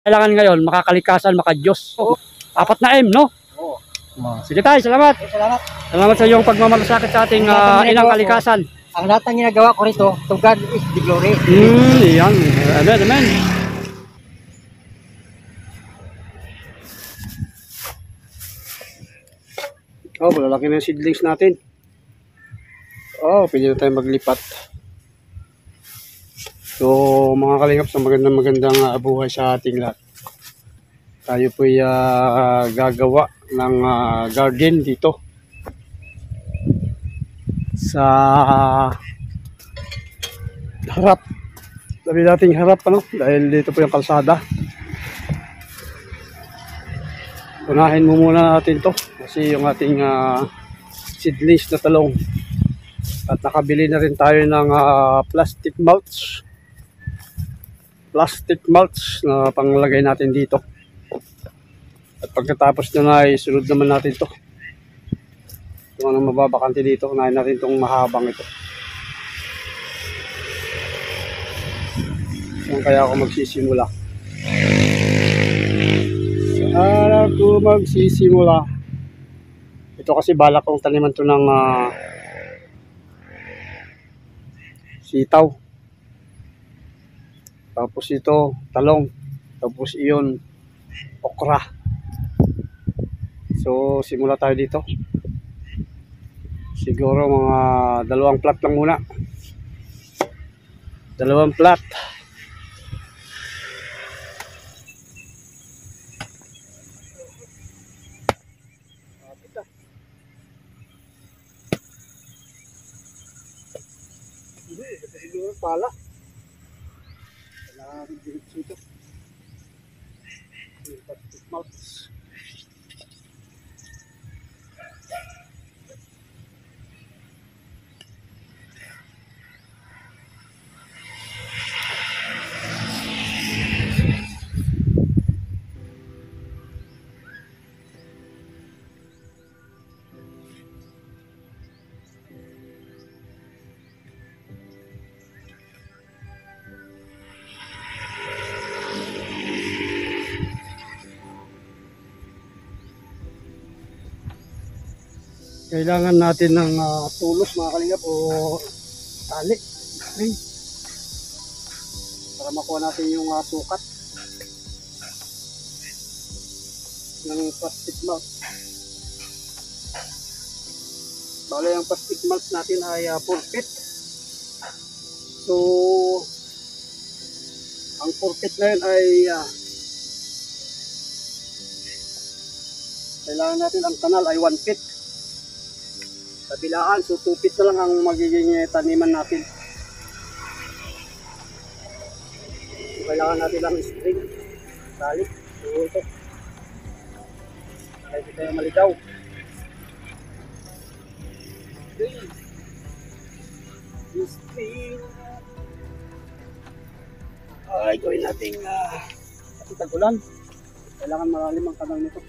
Kailangan ngayon, makakalikasan, makadiyos. Apat na M, no? Oo. Sige tayo, salamat. Salamat. Salamat sa iyong pagmamalasakit sa ating inang kalikasan. Ang lahat ng ginagawa ko rito, to God is the glory. Yan. Amen, amen. Oh, malalaki na yung seedlings natin. Oh, pwede na tayo maglipat. So, mga kalingap, sa magandang buhay sa ating lahat. Tayo po'y gagawa ng garden dito. Sa harap. Sabi nating harap, ano? Dahil dito po yung kalsada. Unahin mo muna natin to. Kasi yung ating seedlings na talong. At nakabili na rin tayo ng plastic mulch. Plastic mulch na panglagay natin dito. At pagkatapos na isunod naman natin to. Kung anong mababakante dito, unahin natin itong mahabang ito. Saan kaya ako magsisimula? Saan ako magsisimula? Ito kasi balak kong taniman to ng sitaw. Tapos ito, talong. Tapos iyon, okra. So, simula tayo dito. Siguro mga 2 plat lang muna. 2 plat. Siguro pala. Kailangan natin diretso ito. Plastic mulch. Kailangan natin ng tulos mga kalingap o tali para makuha natin yung sukat ng plastic mulch. Bale ang plastic mulch natin ay 4 feet. So ang 4 feet na yun ay kailangan natin ang kanal ay 1 feet. Kabilaan, so 2 feet na lang ang magiging taniman natin. So, kailangan natin lang string, tali, so ito. Kaya hindi tayo maligaw. String. Ay, gawin natin tagulan. Kailangan malalim ang kanal nito.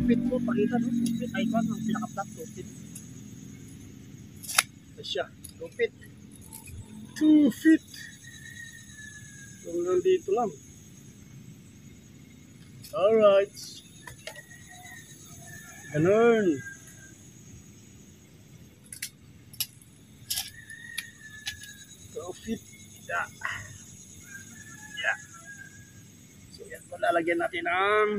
feet po, pakita no? 2 feet, ay kwan, ang pinaka-flat 2 feet. Ito siya, 2 feet. 2 feet. Hanggang dito lang. Alright. Ganun. Fit. Yeah. Yeah. So yan po, lalagyan natin ang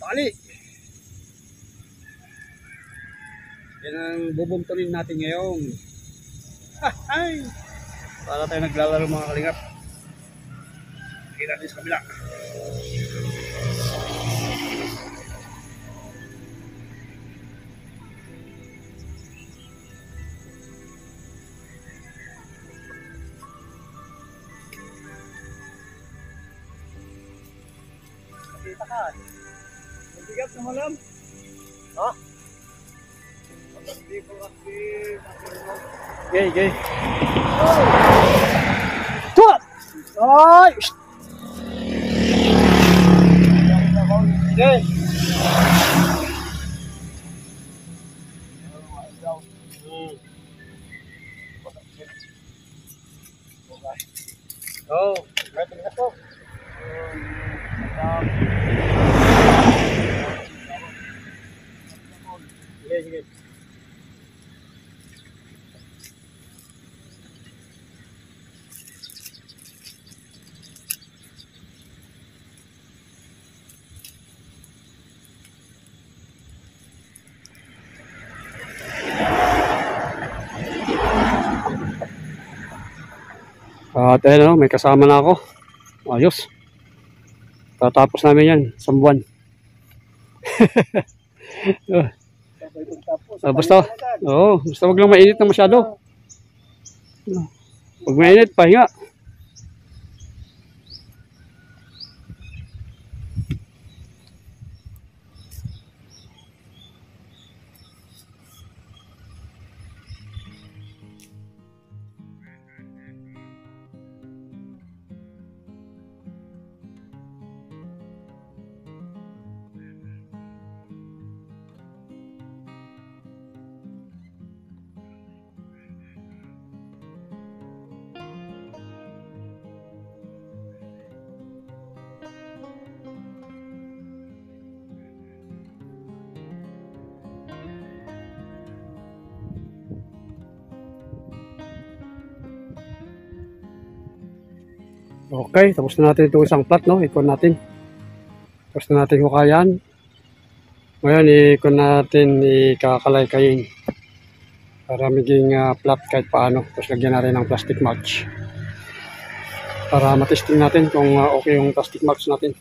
tali. Yan ang bubuntunin natin ngayon. Ay! Para tayo naglalaro mga kalingap. Lagyan natin sa kabila. Kita ka. Mabigat na malam. Ha? Gay, gay. Tuwa! Ay! Gay! Oh, ready na po. Sige, sige. At ayun, may kasama na ako. Ayos. Tatapos namin yan, isang buwan. Basta, basta wag lang mainit na masyado. Pag mainit, pahinga. Okay, tapos na natin itong isang plat, no? Ikon natin. Tapos na natin hukayan. Ngayon, ikon natin, ikakalay-kayin. Para maging plat kahit paano. Tapos lagyan natin ng plastic mulch. Para matesting natin kung okay yung plastic mulch natin.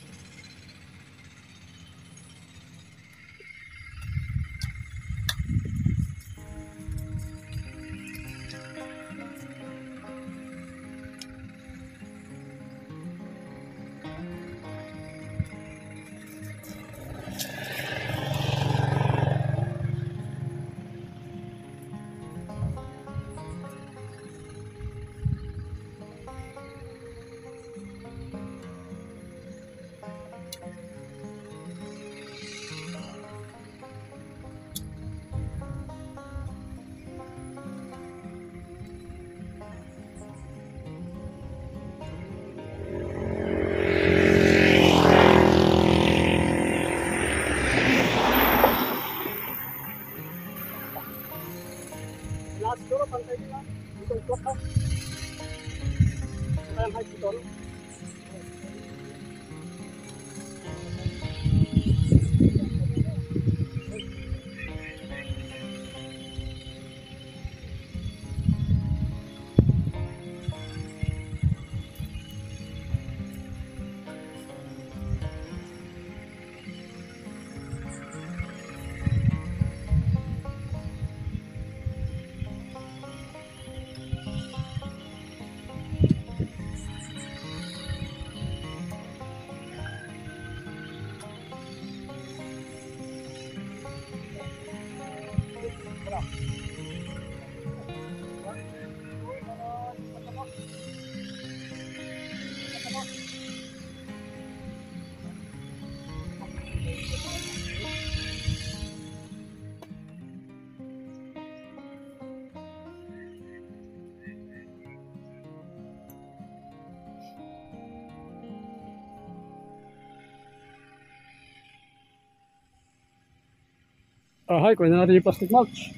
Hi, kunin na natin yung plastic mulch.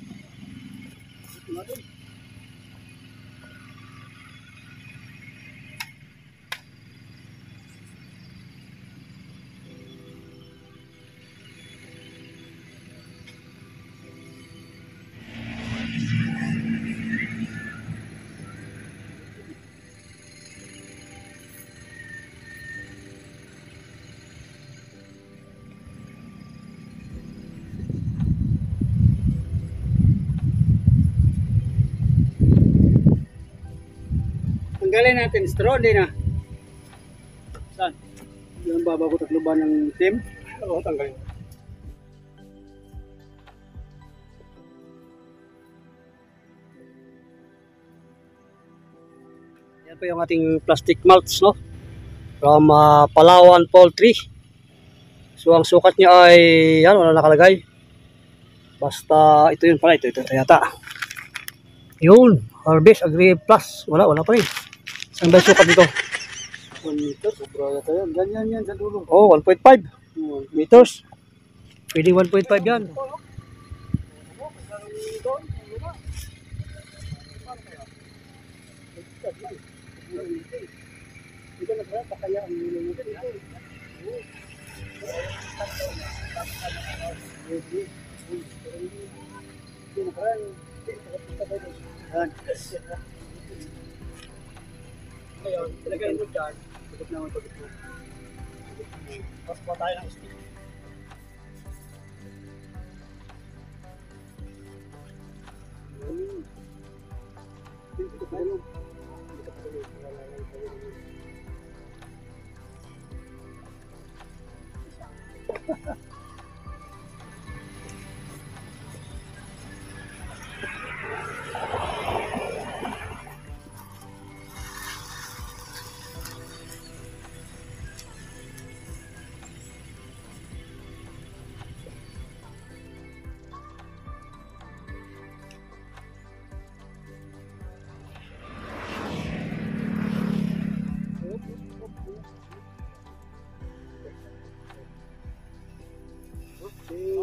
Tanggalin natin straw din na. Saan? Yung baba ko takluban ng team. Oo, tanggalin. Yan po yung ating plastic mulch, no? From Palawan Poultry. So ang sukat niya ay yan, wala nakalagay. Basta ito yun pala, ito yata. Yun, Harvest Agri Plus. Wala pa rin. Saan ba yung sukat dito? 1 meter, sobra yata yan. Ganyan sa dulo. Oh, 1.5 meters. Pwede 1.5 yan. Ngayon, ilagay mo dyan. Tugot naman. Mas pa tayo ng stick.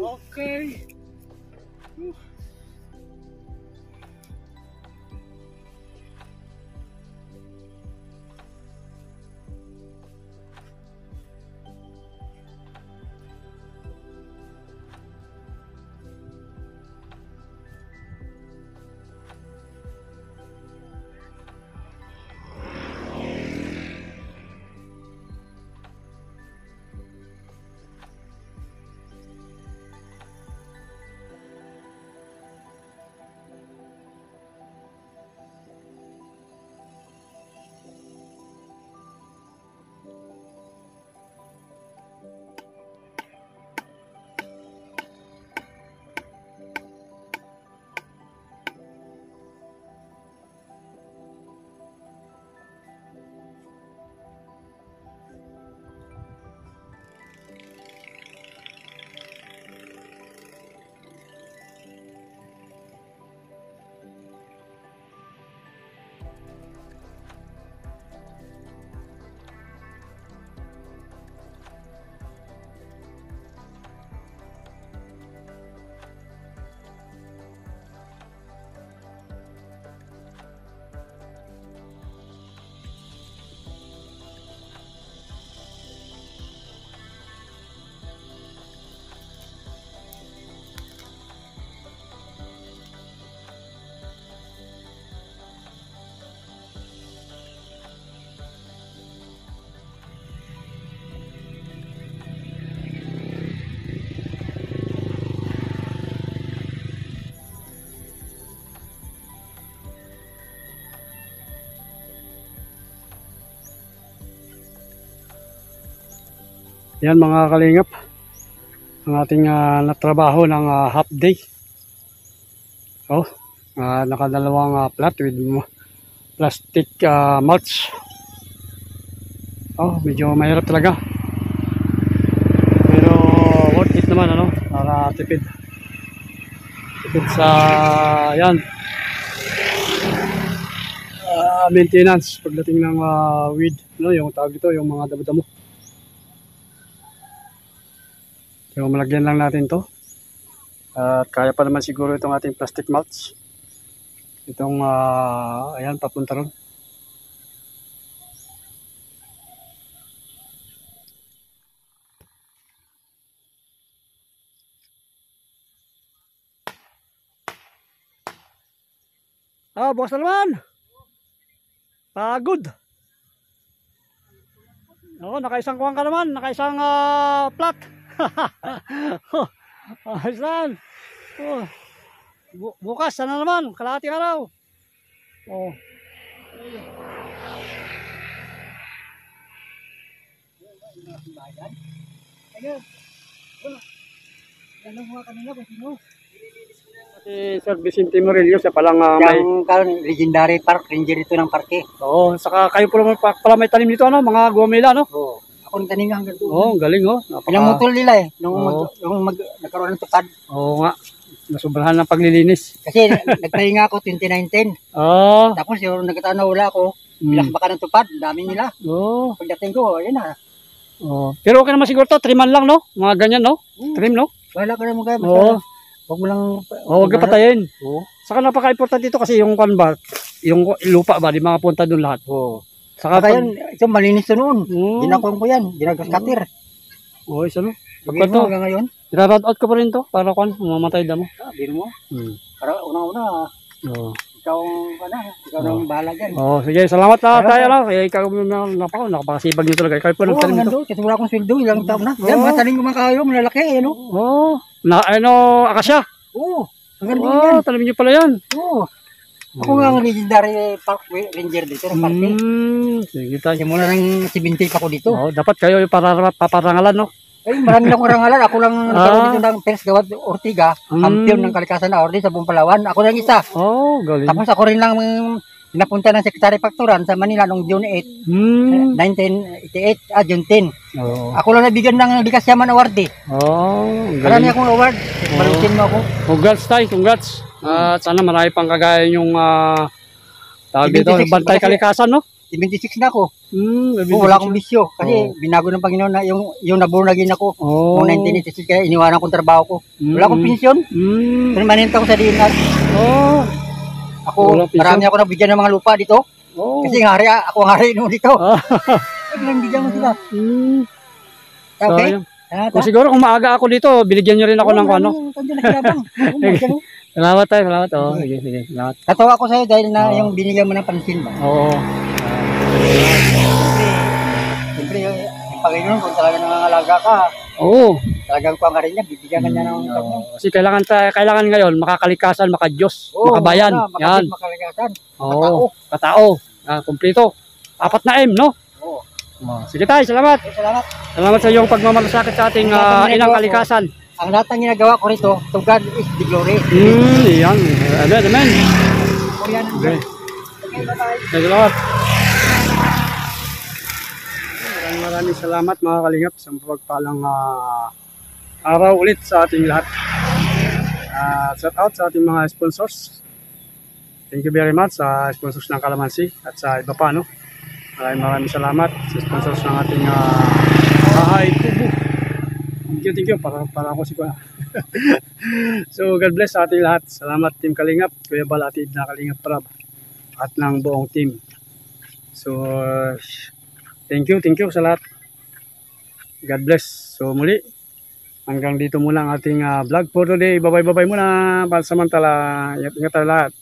Okay. Yan mga kalingap, ang ating natrabaho ng half day. Oh, nakadalawang plat with plastic mulch. Oh, medyo mahirap talaga. Pero worth it naman, ano, para tipid. Tipid sa yan. Maintenance pagdating ng weed, no, yung tawag dito, yung mga damo-damo. So malagyan lang natin to At kaya pa naman siguro itong ating plastic mulch. Itong, ayan, papunta ron. Bukas na naman. Pagod. Oo, nakaisang kuwang ka naman. Nakaisang plat. Ayos lang. Oh. Bukas, sana naman. Kalahating araw. Oh. Sir Vicente Murillo, siya palang may... Yung legendary park ranger ito ng parke. Oo, saka kayo pala may tanim dito, ano? Mga gumila, no? Oo. Ako ang tanim hanggang doon. Oo, galing, oh. Pinamutol nila eh. Oo. Nagkaroon ng tupad. Oo nga. Nasubrahan ng paglilinis. Kasi nagpahinga ako 2019. Oo. Tapos yung nagkataon na wala ako, bilakbaka ng tupad. Dami nila. Oo. Pagdating ko, ayun na. Oo. Pero okay naman siguro to, triman lang, no? Mga ganyan, no? Trim, no? Wala ka na mo kaya. Oo. Huwag mo lang. Oo, huwag ka patayin. Oo. Saka napaka-importante dito kasi yung ba, yung lupa ba, di makapunta doon lahat. Oo. Saka Saka yan, ito malinis to noon. Oo. Ginakuha ko yan. Ginagaskatir. Oo, isa, no? Sabihin mo hanggang ngayon. Ira-round out ko pa rin to para kung mamatay damo. Sabihin mo. Hmm. Para unang-una, Oo. ikaw nang bahala dyan. Oh, sige, salamat na tayo lang. Kaya ikaw napakasibag niyo talaga. Kayo po Oo, nagtanim nito. nandun. Kasi wala akong sweldo. Ilang taon na. Yan, Oo. mga tanim ko mga kayo. Malalaki, ano? Oh, akasya. Oo. Hanggang din Oh, yan. tanim niyo pala yan. Oo. Ako nga ang legendary park ranger dito ng parke. Sige tayo. Simula ng 70 pa ako dito. Oh, dapat kayo paparangalan, no? Ay, marami na akong rangalan. Ako lang nagkaroon dito ng Pels Gawad Ortiga. Mm. Champion ng Kalikasan na Ordi sa buong Palawan. Ako lang isa. Oh, galing. Tapos ako rin lang pinapunta ng Secretary Factoran sa Manila noong June 8, 1988, June 10. Oh. Ako lang nabigyan ng Likas Yaman Award eh. Oh, Marami galing. akong award. Malutin mo ako. Congrats tayo, congrats. At sana marami pang kagaya yung tawag dito, 76 bantay kasi- kalikasan, no? 76 na ako. Oo, Wala akong bisyo. Kasi Oo. binago ng Panginoon na yung nabornagin ako. Oh. Noong 1986 kaya iniwanan kong trabaho ko. Wala akong pensyon. Permanente ako sa DNR. Oh. Ako, Walang pensyon? marami ako nabigyan ng mga lupa dito. Oh. Kasi ako ang hari noon dito. Ah. Bigyan mo sila. Okay? Sayang. Kung siguro kung maaga ako dito, binigyan nyo rin ako ng ano. Salamat tayo, salamat. Oh, sige, sige, salamat. Katawa ko sa'yo dahil na yung binigyan mo ng pansin ba? Oo. Siyempre, yung Panginoon, kung talaga nangangalaga ka, Oo. talagang kuha ka rin niya, bibigyan ka niya ng kanya. Kasi kailangan ngayon makakalikasan, makadyos, makabayan. Yan. Makalagasan. Oo. Katao. Kumpleto. 4 na M, no? Oo. Sige tayo, salamat. Salamat. Salamat sa iyong pagmamalasakit sa ating inang kalikasan. Ang lahat ng ginagawa ko rito, to God is the glory. Yan. Amen, amen. O yan ang Okay. Okay, bye-bye. Salamat. Maraming salamat mga kalingap sa pagpalang araw ulit sa ating lahat. Shout out sa ating mga sponsors. Thank you very much sa sponsors ng Kalamansi at sa iba pa, no? Maraming salamat sa sponsors ng ating Bahay Kubo. Thank you. Para ako si Kuya. So, God bless sa ating lahat. Salamat Team Kalingap, Kuya Balatid na Kalingap Prab at ng buong team. So, thank you sa lahat. God bless. So, muli, hanggang dito muna ang ating vlog for today. Bye-bye muna. Pansamantala. Ingat tayo lahat.